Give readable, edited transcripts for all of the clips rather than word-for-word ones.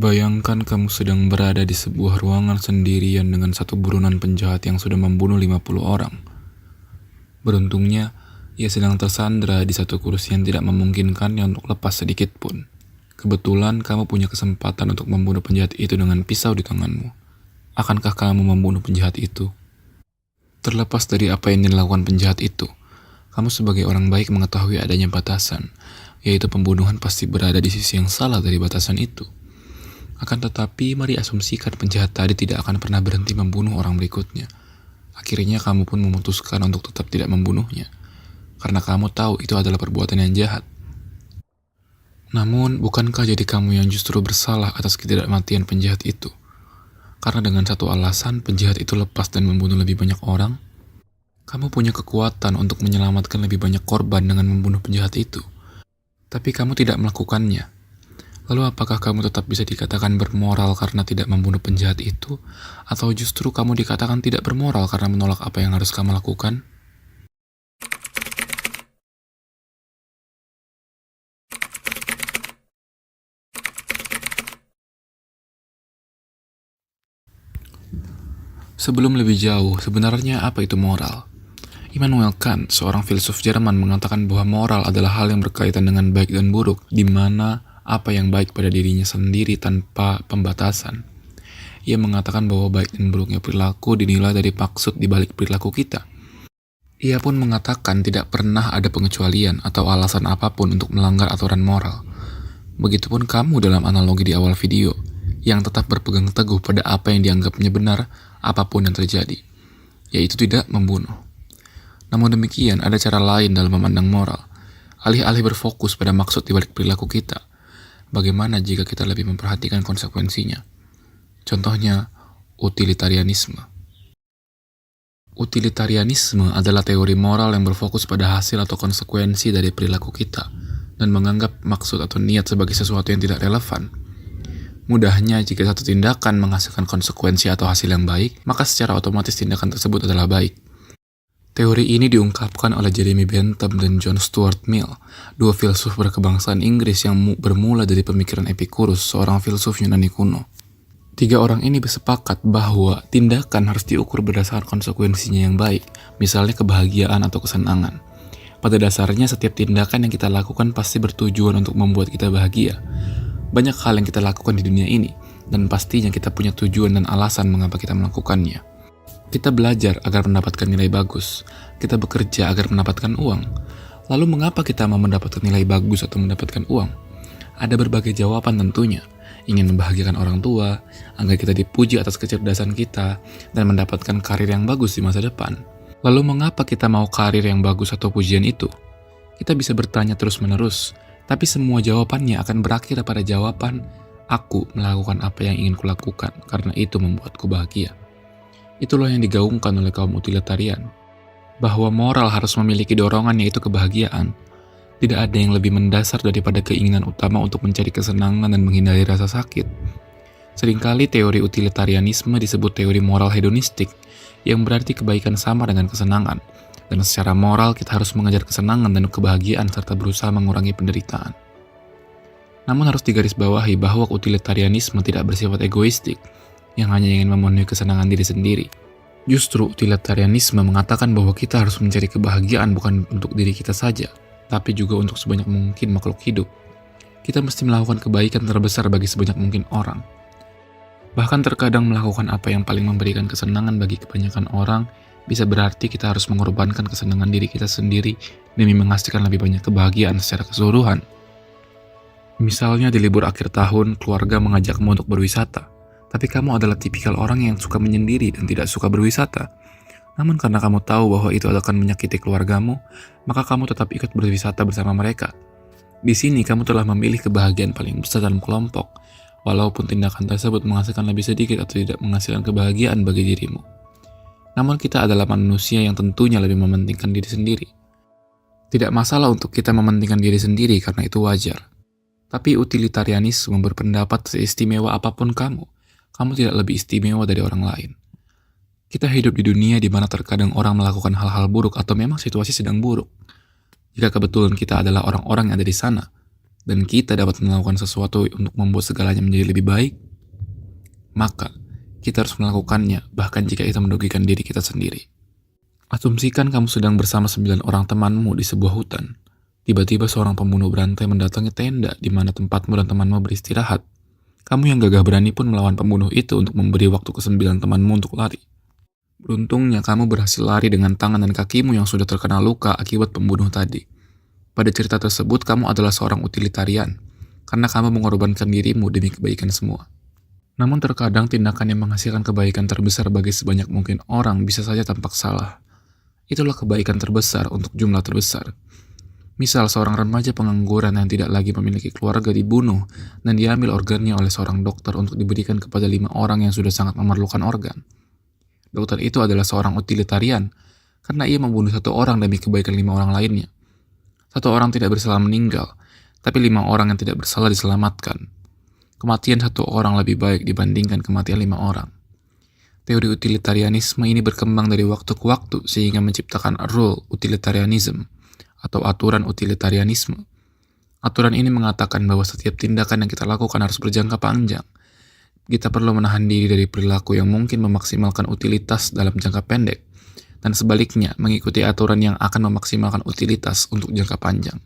Bayangkan kamu sedang berada di sebuah ruangan sendirian dengan satu buronan penjahat yang sudah membunuh 50 orang. Beruntungnya, ia sedang tersandra di satu kursi yang tidak memungkinkannya untuk lepas sedikit pun. Kebetulan kamu punya kesempatan untuk membunuh penjahat itu dengan pisau di tanganmu. Akankah kamu membunuh penjahat itu? Terlepas dari apa yang dilakukan penjahat itu, kamu sebagai orang baik mengetahui adanya batasan, yaitu pembunuhan pasti berada di sisi yang salah dari batasan itu. Akan tetapi, mari asumsikan penjahat tadi tidak akan pernah berhenti membunuh orang berikutnya. Akhirnya kamu pun memutuskan untuk tetap tidak membunuhnya, karena kamu tahu itu adalah perbuatan yang jahat. Namun, bukankah jadi kamu yang justru bersalah atas ketidakmatian penjahat itu? Karena dengan satu alasan, penjahat itu lepas dan membunuh lebih banyak orang. Kamu punya kekuatan untuk menyelamatkan lebih banyak korban dengan membunuh penjahat itu. Tapi kamu tidak melakukannya. Lalu apakah kamu tetap bisa dikatakan bermoral karena tidak membunuh penjahat itu? Atau justru kamu dikatakan tidak bermoral karena menolak apa yang harus kamu lakukan? Sebelum lebih jauh, sebenarnya apa itu moral? Immanuel Kant, seorang filsuf Jerman, mengatakan bahwa moral adalah hal yang berkaitan dengan baik dan buruk, di mana apa yang baik pada dirinya sendiri tanpa pembatasan. Ia mengatakan bahwa baik dan buruknya perilaku dinilai dari maksud di balik perilaku kita. Ia pun mengatakan tidak pernah ada pengecualian atau alasan apapun untuk melanggar aturan moral. Begitupun kamu dalam analogi di awal video, yang tetap berpegang teguh pada apa yang dianggapnya benar apapun yang terjadi, yaitu tidak membunuh. Namun demikian, ada cara lain dalam memandang moral. Alih-alih berfokus pada maksud di balik perilaku kita, bagaimana jika kita lebih memperhatikan konsekuensinya? Contohnya, utilitarianisme. Utilitarianisme adalah teori moral yang berfokus pada hasil atau konsekuensi dari perilaku kita, dan menganggap maksud atau niat sebagai sesuatu yang tidak relevan. Mudahnya, jika satu tindakan menghasilkan konsekuensi atau hasil yang baik, maka secara otomatis tindakan tersebut adalah baik. Teori ini diungkapkan oleh Jeremy Bentham dan John Stuart Mill, dua filsuf berkebangsaan Inggris yang bermula dari pemikiran Epicurus, seorang filsuf Yunani kuno. Tiga orang ini bersepakat bahwa tindakan harus diukur berdasarkan konsekuensinya yang baik, misalnya kebahagiaan atau kesenangan. Pada dasarnya, setiap tindakan yang kita lakukan pasti bertujuan untuk membuat kita bahagia. Banyak hal yang kita lakukan di dunia ini, dan pastinya kita punya tujuan dan alasan mengapa kita melakukannya. Kita belajar agar mendapatkan nilai bagus. Kita bekerja agar mendapatkan uang. Lalu mengapa kita mau mendapatkan nilai bagus atau mendapatkan uang? Ada berbagai jawaban tentunya. Ingin membahagiakan orang tua, agar kita dipuji atas kecerdasan kita, dan mendapatkan karir yang bagus di masa depan. Lalu mengapa kita mau karir yang bagus atau pujian itu? Kita bisa bertanya terus-menerus, tapi semua jawabannya akan berakhir pada jawaban, aku melakukan apa yang ingin kulakukan, karena itu membuatku bahagia. Itulah yang digaungkan oleh kaum utilitarian, bahwa moral harus memiliki dorongan yaitu kebahagiaan. Tidak ada yang lebih mendasar daripada keinginan utama untuk mencari kesenangan dan menghindari rasa sakit. Seringkali teori utilitarianisme disebut teori moral hedonistik, yang berarti kebaikan sama dengan kesenangan, dan secara moral kita harus mengejar kesenangan dan kebahagiaan serta berusaha mengurangi penderitaan. Namun harus digarisbawahi bahwa utilitarianisme tidak bersifat egoistik, yang hanya ingin memenuhi kesenangan diri sendiri. Justru utilitarianisme mengatakan bahwa kita harus mencari kebahagiaan bukan untuk diri kita saja, tapi juga untuk sebanyak mungkin makhluk hidup. Kita mesti melakukan kebaikan terbesar bagi sebanyak mungkin orang. Bahkan terkadang melakukan apa yang paling memberikan kesenangan bagi kebanyakan orang bisa berarti kita harus mengorbankan kesenangan diri kita sendiri demi menghasilkan lebih banyak kebahagiaan secara keseluruhan. Misalnya di libur akhir tahun, keluarga mengajakmu untuk berwisata, tapi kamu adalah tipikal orang yang suka menyendiri dan tidak suka berwisata. Namun karena kamu tahu bahwa itu akan menyakiti keluargamu, maka kamu tetap ikut berwisata bersama mereka. Di sini kamu telah memilih kebahagiaan paling besar dalam kelompok, walaupun tindakan tersebut menghasilkan lebih sedikit atau tidak menghasilkan kebahagiaan bagi dirimu. Namun kita adalah manusia yang tentunya lebih mementingkan diri sendiri. Tidak masalah untuk kita mementingkan diri sendiri karena itu wajar. Tapi utilitarianisme berpendapat seistimewa apapun kamu tidak lebih istimewa dari orang lain. Kita hidup di dunia di mana terkadang orang melakukan hal-hal buruk atau memang situasi sedang buruk. Jika kebetulan kita adalah orang-orang yang ada di sana, dan kita dapat melakukan sesuatu untuk membuat segalanya menjadi lebih baik, maka kita harus melakukannya bahkan jika itu merugikan diri kita sendiri. Asumsikan kamu sedang bersama 9 orang temanmu di sebuah hutan. Tiba-tiba seorang pembunuh berantai mendatangi tenda di mana tempatmu dan temanmu beristirahat. Kamu yang gagah berani pun melawan pembunuh itu untuk memberi waktu ke 9 temanmu untuk lari. Beruntungnya kamu berhasil lari dengan tangan dan kakimu yang sudah terkena luka akibat pembunuh tadi. Pada cerita tersebut kamu adalah seorang utilitarian, karena kamu mengorbankan dirimu demi kebaikan semua. Namun terkadang tindakan yang menghasilkan kebaikan terbesar bagi sebanyak mungkin orang bisa saja tampak salah. Itulah kebaikan terbesar untuk jumlah terbesar. Misal seorang remaja pengangguran yang tidak lagi memiliki keluarga dibunuh dan diambil organnya oleh seorang dokter untuk diberikan kepada 5 orang yang sudah sangat memerlukan organ. Dokter itu adalah seorang utilitarian karena ia membunuh 1 orang demi kebaikan 5 orang lainnya. 1 orang tidak bersalah meninggal, tapi 5 orang yang tidak bersalah diselamatkan. Kematian 1 orang lebih baik dibandingkan kematian 5 orang. Teori utilitarianisme ini berkembang dari waktu ke waktu sehingga menciptakan rule utilitarianism atau aturan utilitarianisme. Aturan ini mengatakan bahwa setiap tindakan yang kita lakukan harus berjangka panjang. Kita perlu menahan diri dari perilaku yang mungkin memaksimalkan utilitas dalam jangka pendek, dan sebaliknya mengikuti aturan yang akan memaksimalkan utilitas untuk jangka panjang.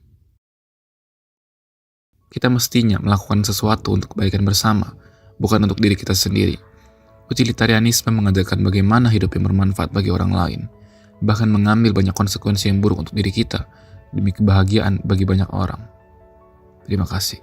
Kita mestinya melakukan sesuatu untuk kebaikan bersama, bukan untuk diri kita sendiri. Utilitarianisme mengajarkan bagaimana hidup yang bermanfaat bagi orang lain, bahkan mengambil banyak konsekuensi yang buruk untuk diri kita, demi kebahagiaan bagi banyak orang. Terima kasih.